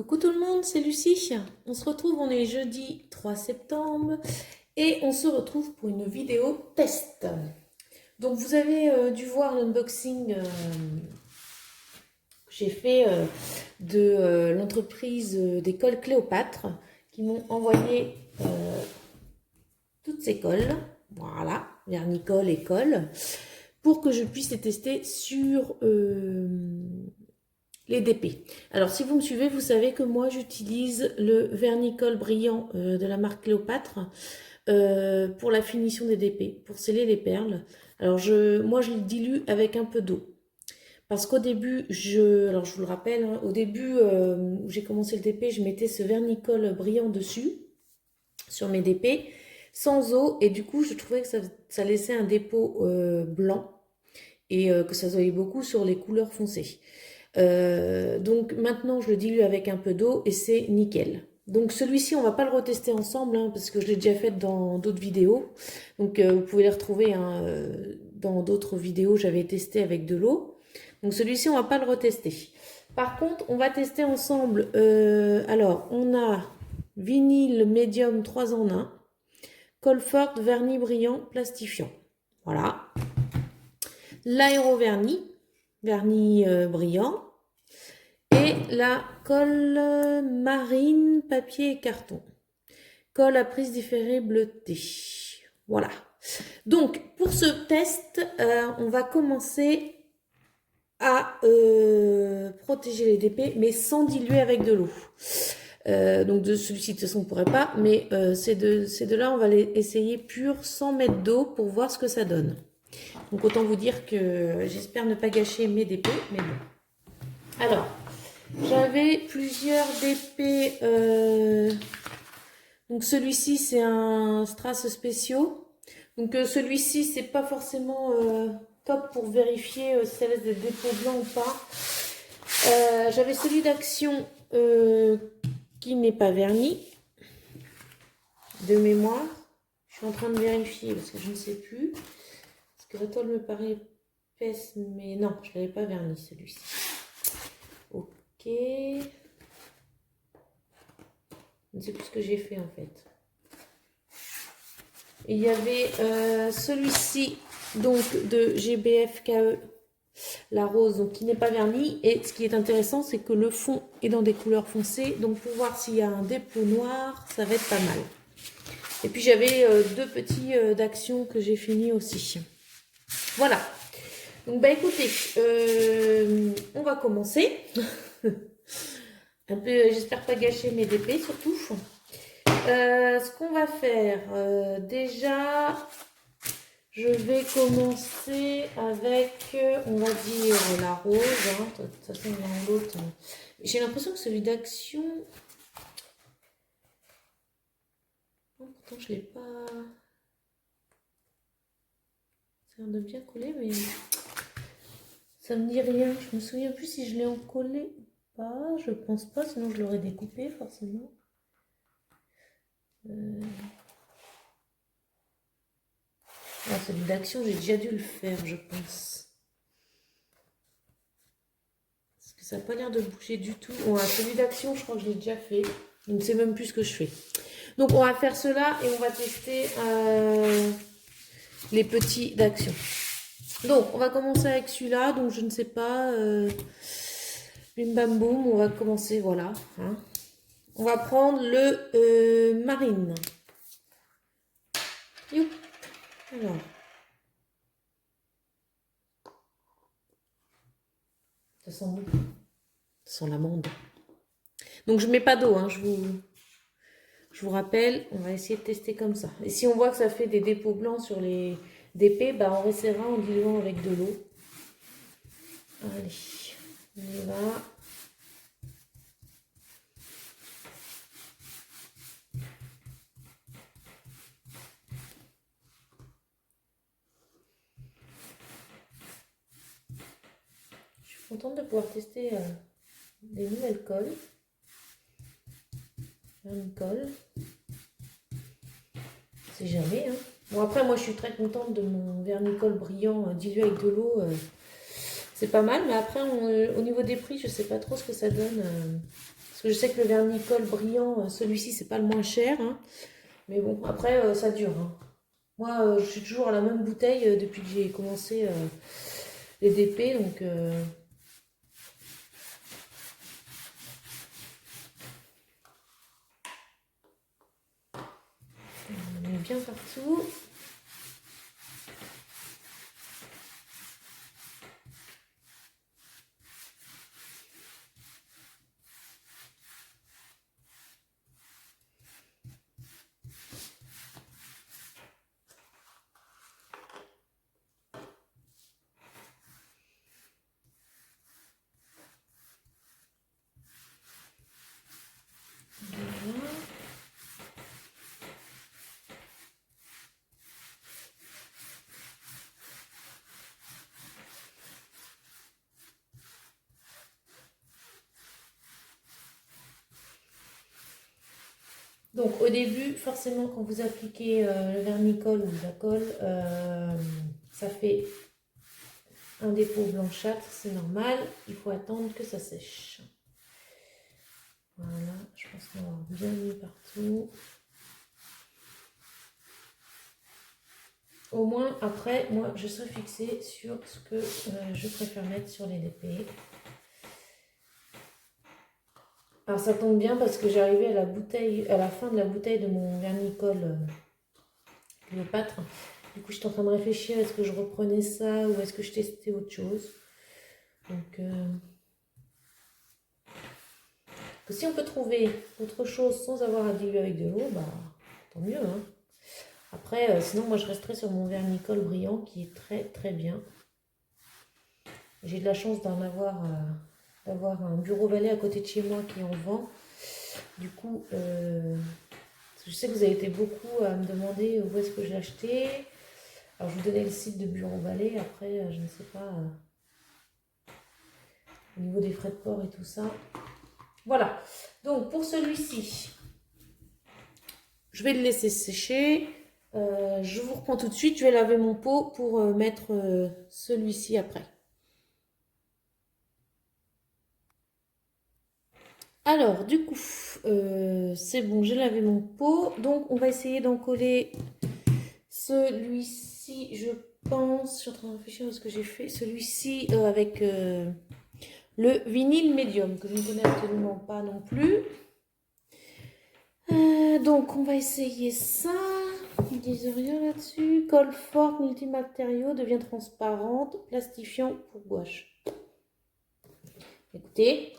Coucou tout le monde, c'est Lucie. On se retrouve, on est jeudi 3 septembre et on se retrouve pour une vidéo test. Donc vous avez dû voir l'unboxing que j'ai fait de l'entreprise d'école Cléopâtre qui m'ont envoyé toutes ces colles, voilà, vernicole et colle, pour que je puisse les tester sur les DP. Alors si vous me suivez, vous savez que moi j'utilise le vernicole brillant de la marque Cléopâtre pour la finition des DP, pour sceller les perles. Alors moi je le dilue avec un peu d'eau. Parce qu'au début, alors je vous le rappelle, hein, au début où j'ai commencé le DP, je mettais ce vernicole brillant dessus, sur mes DP, sans eau, et du coup je trouvais que ça laissait un dépôt blanc, et que ça se voyait beaucoup sur les couleurs foncées. Donc maintenant je le dilue avec un peu d'eau et c'est nickel. Donc celui-ci on va pas le retester ensemble hein, parce que je l'ai déjà fait dans d'autres vidéos. Donc vous pouvez les retrouver hein, dans d'autres vidéos, j'avais testé avec de l'eau. Donc celui-ci on va pas le retester. Par contre on va tester ensemble, alors on a vinyle médium 3 en 1, colle forte, vernis brillant, plastifiant. Voilà. L'aérovernis, vernis brillant, et la colle marine, papier et carton. Colle à prise différée bleutée. Voilà. Donc, pour ce test, on va commencer à protéger les DP, mais sans diluer avec de l'eau. Donc, de celui-ci, de toute façon, on ne pourrait pas, mais ces deux-là, on va les essayer purs, sans mettre d'eau, pour voir ce que ça donne. Donc autant vous dire que j'espère ne pas gâcher mes DP, mais bon. Alors, j'avais plusieurs DP. Donc celui-ci, c'est un strass spéciaux. Donc celui-ci, c'est pas forcément top pour vérifier si ça laisse des dépôts blancs ou pas. J'avais celui d'Action qui n'est pas verni, de mémoire. Je suis en train de vérifier parce que je ne sais plus. Que la toile me paraît épaisse, mais non, je ne l'avais pas verni celui-ci. Ok. Je ne sais plus ce que j'ai fait en fait. Et il y avait celui-ci, donc de GBF KE, la rose, donc qui n'est pas verni. Et ce qui est intéressant, c'est que le fond est dans des couleurs foncées. Donc pour voir s'il y a un dépôt noir, ça va être pas mal. Et puis j'avais deux petits d'Action que j'ai fini aussi. Voilà, donc bah écoutez, on va commencer. Un peu, j'espère pas gâcher mes DP surtout. Ce qu'on va faire, déjà, je vais commencer avec, on va dire, la rose. Hein. De toute façon, l'un ou l'autre. J'ai l'impression que celui d'Action... Pourtant, je l'ai pas... de bien coller, mais ça me dit rien. Je me souviens plus si je l'ai encollé ou pas. Je pense pas, sinon je l'aurais découpé forcément. Ah, celui d'Action, j'ai déjà dû le faire, je pense. Parce que ça n'a pas l'air de bouger du tout. Ouais, celui d'Action, je crois que je l'ai déjà fait. Je ne sais même plus ce que je fais. Donc on va faire cela et on va tester les petits d'Action. Donc, on va commencer avec celui-là. Donc, je ne sais pas. Bim bam boum. On va commencer, voilà. Hein. On va prendre le marine. Youp. Alors. Ça sent bon. Ça sent l'amande. Donc, je ne mets pas d'eau. Hein. Je vous rappelle, on va essayer de tester comme ça. Et si on voit que ça fait des dépôts blancs sur les DP, bah, on resserrera en diluant avec de l'eau. Allez, on y va. Je suis contente de pouvoir tester des nouvelles colles. Une colle. C'est jamais. Hein. Bon, après, moi, je suis très contente de mon vernicole brillant dilué avec de l'eau. C'est pas mal, mais après, au niveau des prix, je sais pas trop ce que ça donne Parce que je sais que le vernicole brillant, celui-ci, c'est pas le moins cher. Hein. Mais bon, après, ça dure. Hein. Moi, je suis toujours à la même bouteille depuis que j'ai commencé les DP. Donc, on met bien partout. Donc au début, forcément, quand vous appliquez le vernicole ou la colle, ça fait un dépôt blanchâtre, c'est normal. Il faut attendre que ça sèche. Voilà, je pense qu'on va bien mis partout. Au moins, après, moi, je serai fixée sur ce que je préfère mettre sur les DP. Alors ça tombe bien parce que j'arrivais à la bouteille, à la fin de la bouteille de mon vernicole Cléopâtre. Du coup, j'étais en train de réfléchir, est-ce que je reprenais ça ou est-ce que je testais autre chose. Donc, si on peut trouver autre chose sans avoir à diluer avec de l'eau, bah tant mieux. Hein. Après, sinon, moi, je resterai sur mon vernicole brillant qui est très très bien. J'ai de la chance d'avoir un bureau valet à côté de chez moi qui en vend. Du coup, je sais que vous avez été beaucoup à me demander où est-ce que je l'ai acheté. Alors, je vous donnais le site de Bureau Valet. Après, je ne sais pas, au niveau des frais de port et tout ça. Voilà. Donc, pour celui-ci, je vais le laisser sécher. Je vous reprends tout de suite. Je vais laver mon pot pour mettre celui-ci après. Alors, du coup, c'est bon, j'ai lavé mon pot. Donc, on va essayer d'en coller celui-ci, je pense. Je suis en train de réfléchir à ce que j'ai fait. Celui-ci avec le vinyle médium, que je ne connais absolument pas non plus. Donc, on va essayer ça. Ils disent rien là-dessus. Colle forte, multimatériaux, devient transparente, plastifiant pour gouache. Écoutez.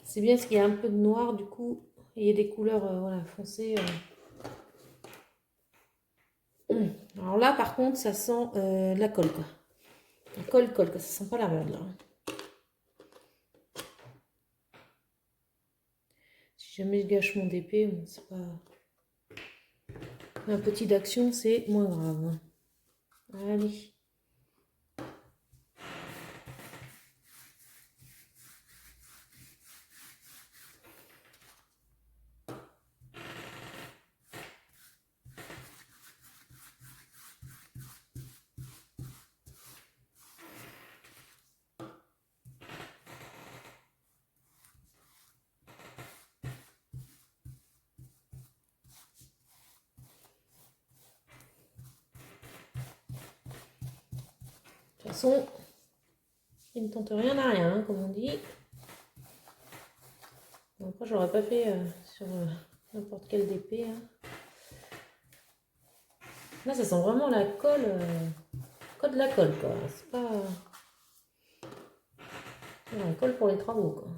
C'est bien parce qu'il y a un peu de noir, du coup, et il y a des couleurs voilà, foncées. Alors là, par contre, ça sent la colle, quoi. La colle, quoi. Ça sent pas la ronde, là. Si jamais je gâche mon DP, bon, c'est pas... Un petit d'action, c'est moins grave. Allez. De toute façon, il ne tente rien à rien, hein, comme on dit. Bon, après, j'aurais pas fait sur n'importe quel DP. Hein. Là, ça sent vraiment la colle. Code de la colle, quoi. C'est pas... La colle pour les travaux, quoi.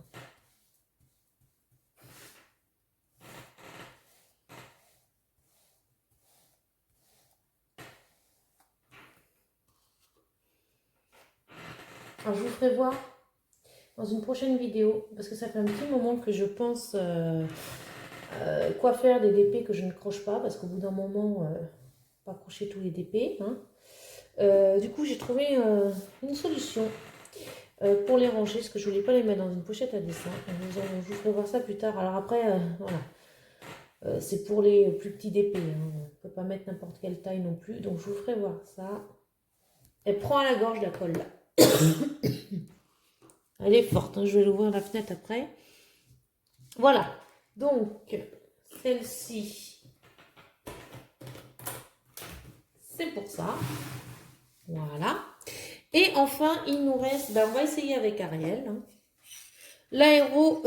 Alors, je vous ferai voir dans une prochaine vidéo, parce que ça fait un petit moment que je pense quoi faire des DP que je ne croche pas, parce qu'au bout d'un moment, pas crocher tous les DP. Hein. Du coup, j'ai trouvé une solution pour les ranger, parce que je voulais pas les mettre dans une pochette à dessin. Je vous ferai voir ça plus tard. Alors après, voilà, c'est pour les plus petits DP. Hein. On ne peut pas mettre n'importe quelle taille non plus, donc je vous ferai voir ça. Elle prend à la gorge la colle là. Elle est forte, hein, je vais l'ouvrir la fenêtre après. Voilà, donc celle-ci, c'est pour ça. Voilà. Et enfin, il nous reste, ben, on va essayer avec Ariel, hein, l'aéro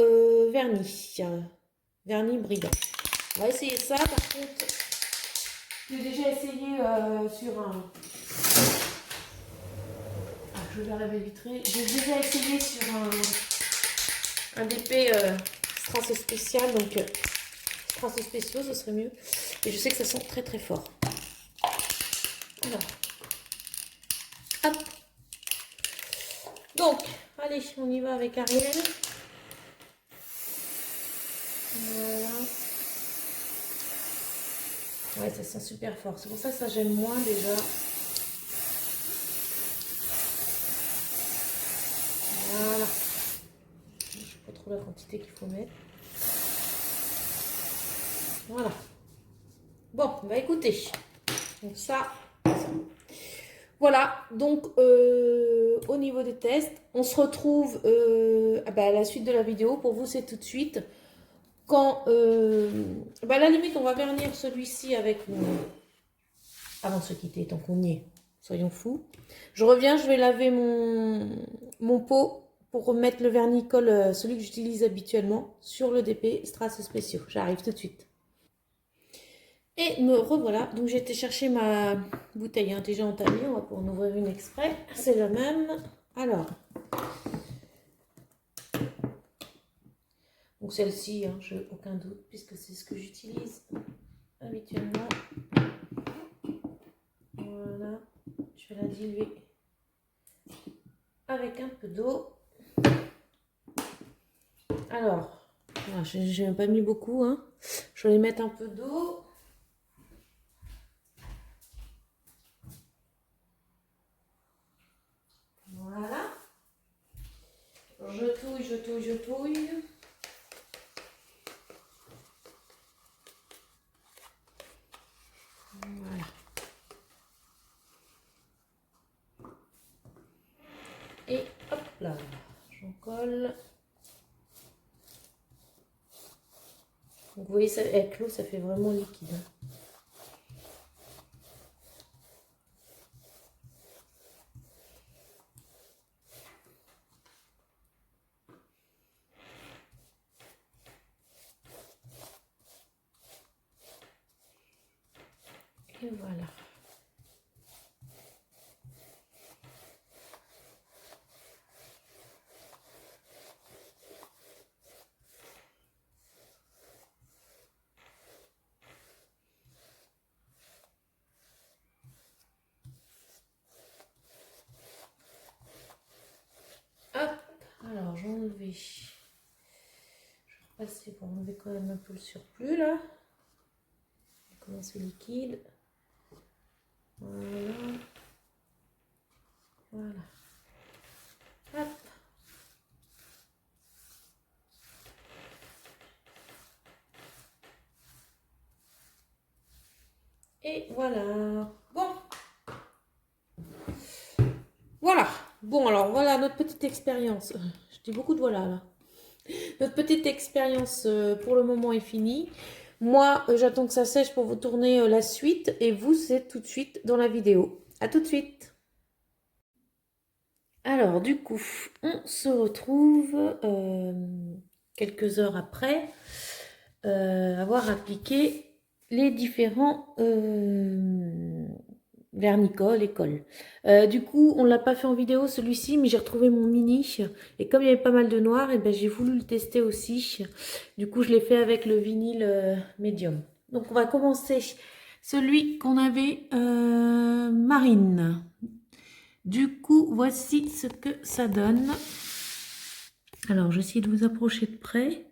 vernis, vernis brillant. On va essayer ça, par contre, j'ai déjà essayé sur un... Ah, je vais laver vitré. J'ai déjà essayé sur un DP strass spécial, donc strass spéciaux, ce serait mieux. Et je sais que ça sent très très fort. Alors, hop. Donc, allez, on y va avec Ariel. Voilà. Ouais, ça sent super fort. C'est pour ça que ça j'aime moins déjà. Voilà. Je ne sais pas trop la quantité qu'il faut mettre. Voilà. Bon, bah écoutez. Donc ça. Voilà, donc au niveau des tests, on se retrouve à la suite de la vidéo. Pour vous, c'est tout de suite. Quand, à la limite, on va vernir celui-ci avec mon... Avant de se quitter, tant qu'on y est, soyons fous. Je reviens, je vais laver mon pot pour remettre le vernicole, celui que j'utilise habituellement, sur le DP Strass Spéciaux. J'arrive tout de suite. Et me revoilà. Donc j'ai été chercher ma bouteille hein, déjà entamée. On va pouvoir en ouvrir une exprès. C'est la même. Alors. Donc celle-ci, hein, je n'ai aucun doute, puisque c'est ce que j'utilise habituellement. Voilà. Je vais la diluer avec un peu d'eau. Alors, je n'ai pas mis beaucoup. Hein. Je vais mettre un peu d'eau. Voilà. Je touille, je touille, je touille. Voilà. Et hop là, j'en colle. Donc vous voyez, ça, avec l'eau, ça fait vraiment liquide. Et voilà. Hop, alors j'ai enlevé. Je vais repasser pour enlever quand même un peu le surplus là. Comment c'est liquide. Voilà. Voilà. Hop. Et voilà. Bon. Voilà. Bon, alors voilà notre petite expérience. Je dis beaucoup de voilà là. Notre petite expérience pour le moment est finie. Moi, j'attends que ça sèche pour vous tourner la suite. Et vous, c'est tout de suite dans la vidéo. À tout de suite. Alors, du coup, on se retrouve quelques heures après avoir appliqué les différents vernicole et colle. Du coup, on ne l'a pas fait en vidéo celui-ci, mais j'ai retrouvé mon mini. Et comme il y avait pas mal de noir, et ben, j'ai voulu le tester aussi. Du coup, je l'ai fait avec le vinyle médium. Donc, on va commencer celui qu'on avait marine. Du coup, voici ce que ça donne. Alors, j'essaie de vous approcher de près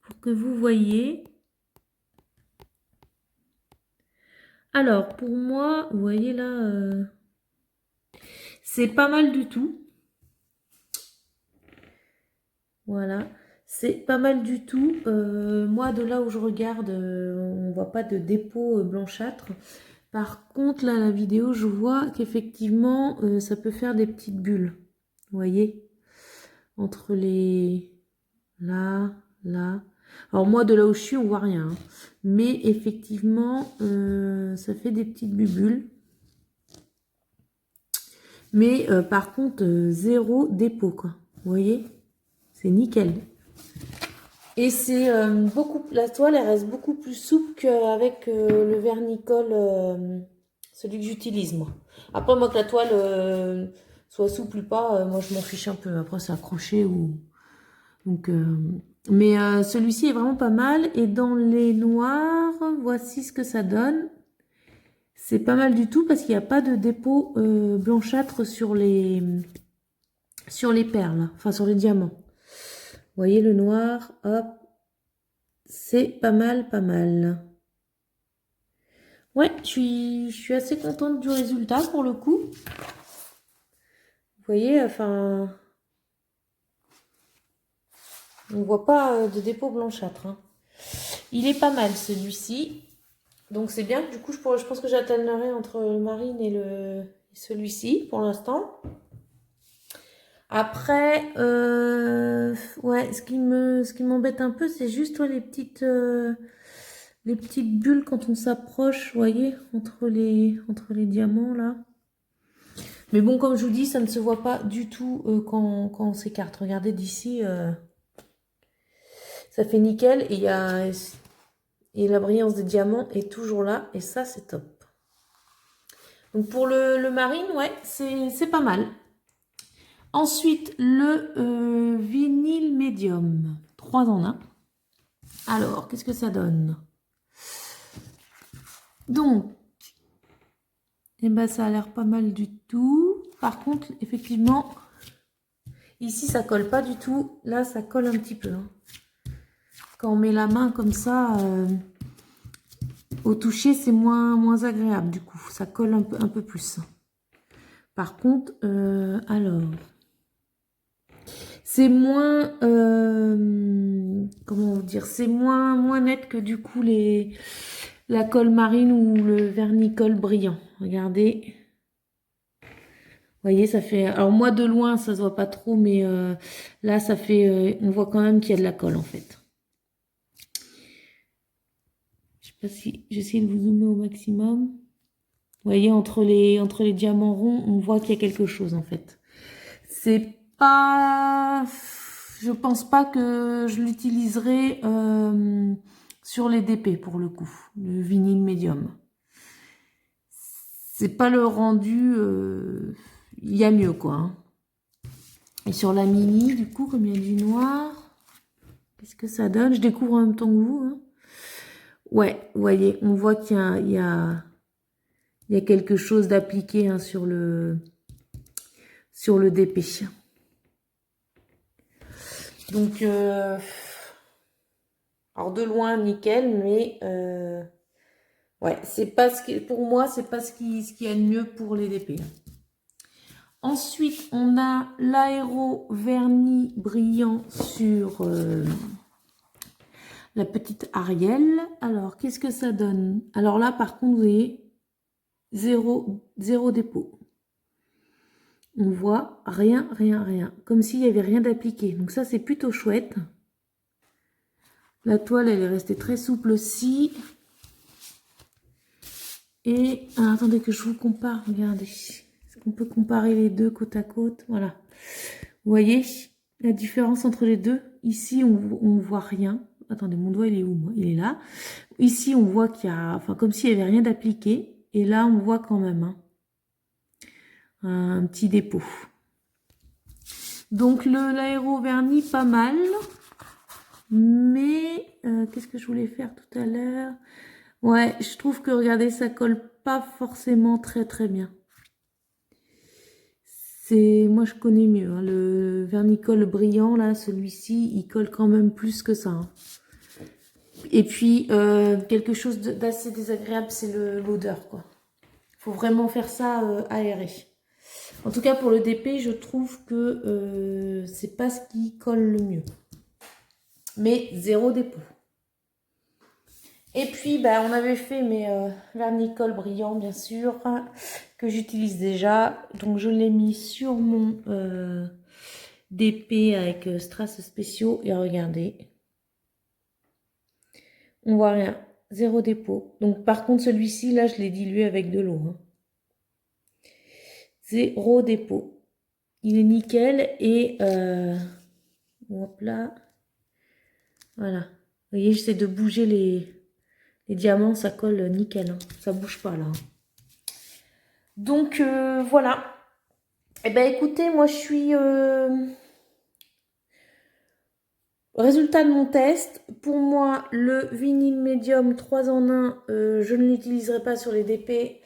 pour que vous voyez. Alors, pour moi, vous voyez là, c'est pas mal du tout. Voilà, c'est pas mal du tout. Moi, de là où je regarde, on voit pas de dépôt blanchâtre. Par contre, là, la vidéo, je vois qu'effectivement, ça peut faire des petites bulles. Vous voyez? Entre les... Là, là. Alors moi, de là où je suis, on voit rien. Hein. Mais effectivement, ça fait des petites bulles. Mais par contre, zéro dépôt, quoi. Vous voyez? C'est nickel. Et c'est beaucoup... La toile, elle reste beaucoup plus souple qu'avec le vernicole, celui que j'utilise, moi. Après, moi, que la toile soit souple ou pas, moi, je m'en fiche un peu. Après, c'est accroché ou... Donc... Mais celui-ci est vraiment pas mal. Et dans les noirs, voici ce que ça donne. C'est pas mal du tout parce qu'il n'y a pas de dépôt blanchâtre sur les perles, enfin sur les diamants. Vous voyez le noir, hop, c'est pas mal, pas mal. Ouais, je suis assez contente du résultat pour le coup. Vous voyez, enfin, on voit pas de dépôt blanchâtre. Hein. Il est pas mal celui-ci. Donc c'est bien, du coup je pense que j'alternerai entre le marine et celui-ci pour l'instant. Après, ouais, ce qui m'embête un peu, c'est juste ouais, les petites bulles quand on s'approche, vous voyez, entre les diamants là. Mais bon, comme je vous dis, ça ne se voit pas du tout quand on s'écarte. Regardez d'ici, ça fait nickel et la brillance des diamants est toujours là et ça c'est top. Donc pour le marine, ouais, c'est pas mal. Ensuite, le vinyle médium, 3 en 1. Alors, qu'est-ce que ça donne? Donc, eh ben, ça a l'air pas mal du tout. Par contre, effectivement, ici, ça colle pas du tout. Là, ça colle un petit peu. Hein. Quand on met la main comme ça, au toucher, c'est moins agréable du coup. Ça colle un peu plus. Par contre, alors... C'est moins, comment dire, c'est moins net que du coup la colle marine ou le vernicole brillant. Regardez. Vous voyez, ça fait... Alors moi de loin, ça se voit pas trop, mais là, ça fait... on voit quand même qu'il y a de la colle en fait. Je sais pas si... J'essaie de vous zoomer au maximum. Vous voyez, entre les diamants ronds, on voit qu'il y a quelque chose en fait. C'est pas... Je pense pas que je l'utiliserai sur les DP pour le coup, le vinyle médium. C'est pas le rendu, il y a mieux quoi. Hein. Et sur la mini, du coup, comme il y a du noir, qu'est-ce que ça donne? Je découvre en même temps que vous. Hein. Ouais, vous voyez, on voit qu'il y a quelque chose d'appliqué hein, sur le DP. Donc, alors de loin, nickel, mais ouais, c'est pas ce qui, pour moi, c'est pas ce qui y a de mieux pour les DP. Ensuite, on a l'aéro vernis brillant sur la petite Ariel. Alors, qu'est-ce que ça donne? Alors là, par contre, vous voyez, zéro dépôt. On voit rien, rien, rien. Comme s'il n'y avait rien d'appliqué. Donc ça, c'est plutôt chouette. La toile, elle est restée très souple aussi. Et attendez que je vous compare. Regardez. Est-ce qu'on peut comparer les deux côte à côte? Voilà. Vous voyez la différence entre les deux? Ici, on voit rien. Attendez, mon doigt, il est où, moi? Il est là. Ici, on voit qu'il y a... Enfin, comme s'il n'y avait rien d'appliqué. Et là, on voit quand même hein, un petit dépôt. Donc, l'aéro vernis, pas mal. Mais, qu'est-ce que je voulais faire tout à l'heure? Ouais, je trouve que, regardez, ça colle pas forcément très, très bien. Moi, je connais mieux. Hein. Le vernicole brillant, là, celui-ci, il colle quand même plus que ça. Hein. Et puis, quelque chose d'assez désagréable, c'est l'odeur, quoi. Faut vraiment faire ça aéré. En tout cas, pour le DP, je trouve que c'est pas ce qui colle le mieux. Mais zéro dépôt. Et puis, bah, on avait fait mes vernicoles brillants, bien sûr, que j'utilise déjà. Donc, je l'ai mis sur mon d'épée avec strass spéciaux. Et regardez, on voit rien, zéro dépôt. Donc par contre celui-ci, là, je l'ai dilué avec de l'eau. Hein. Zéro dépôt. Il est nickel et hop là, voilà. Vous voyez, j'essaie de bouger les diamants, ça colle nickel. Hein. Ça bouge pas là. Donc voilà. Eh ben écoutez, moi je suis... Résultat de mon test, pour moi le vinyle médium 3 en 1, je ne l'utiliserai pas sur les DP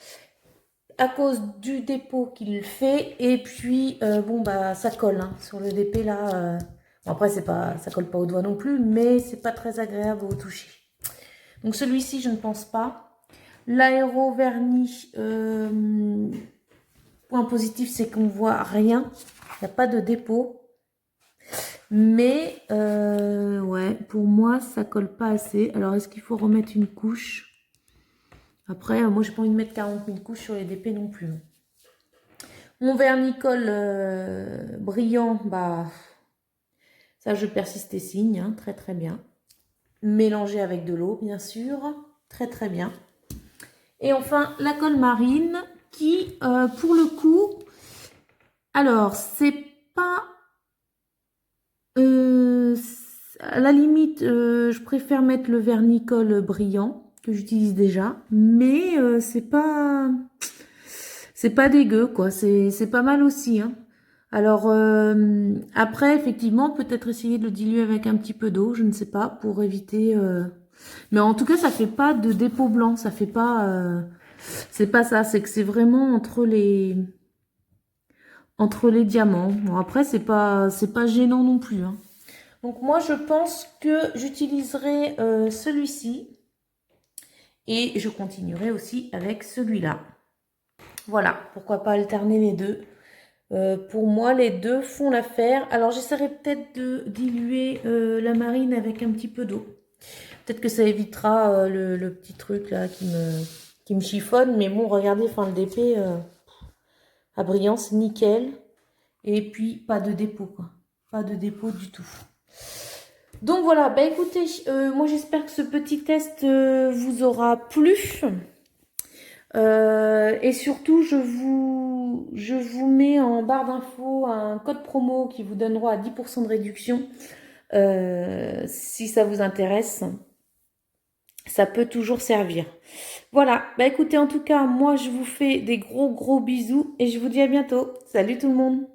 à cause du dépôt qu'il fait. Et puis bon bah ça colle hein, sur le DP là. Bon, après c'est pas, ça colle pas au doigt non plus, mais c'est pas très agréable au toucher. Donc celui-ci je ne pense pas. L'aéro vernis, point positif c'est qu'on voit rien, il n'y a pas de dépôt. Mais ouais, pour moi, ça colle pas assez. Alors, est-ce qu'il faut remettre une couche? Après, moi, j'ai pas envie de mettre 40 000 couches sur les DP non plus. Mon vernicole brillant, bah, ça, je persiste et signe, hein, très très bien. Mélangé avec de l'eau, bien sûr, très très bien. Et enfin, la colle marine qui, pour le coup, alors, c'est pas... à la limite, je préfère mettre le vernicole brillant que j'utilise déjà, mais c'est pas dégueu quoi, c'est pas mal aussi. Hein. Alors après, effectivement, peut-être essayer de le diluer avec un petit peu d'eau, je ne sais pas, pour éviter. Mais en tout cas, ça fait pas de dépôt blanc, ça fait pas. C'est pas ça, c'est que c'est vraiment entre les diamants. Bon après, c'est pas gênant non plus. Hein. Donc moi, je pense que j'utiliserai celui-ci et je continuerai aussi avec celui-là. Voilà, pourquoi pas alterner les deux. Pour moi, les deux font l'affaire. Alors, j'essaierai peut-être de diluer la marine avec un petit peu d'eau. Peut-être que ça évitera le petit truc là qui me chiffonne. Mais bon, regardez, enfin, le DP à brillant, c'est nickel. Et puis, pas de dépôt, quoi. Pas de dépôt du tout. Donc voilà, bah écoutez, moi j'espère que ce petit test vous aura plu. Et surtout, je vous mets en barre d'infos un code promo qui vous donnera à 10% de réduction. Si ça vous intéresse, ça peut toujours servir. Voilà, bah écoutez, en tout cas, moi je vous fais des gros bisous et je vous dis à bientôt. Salut tout le monde!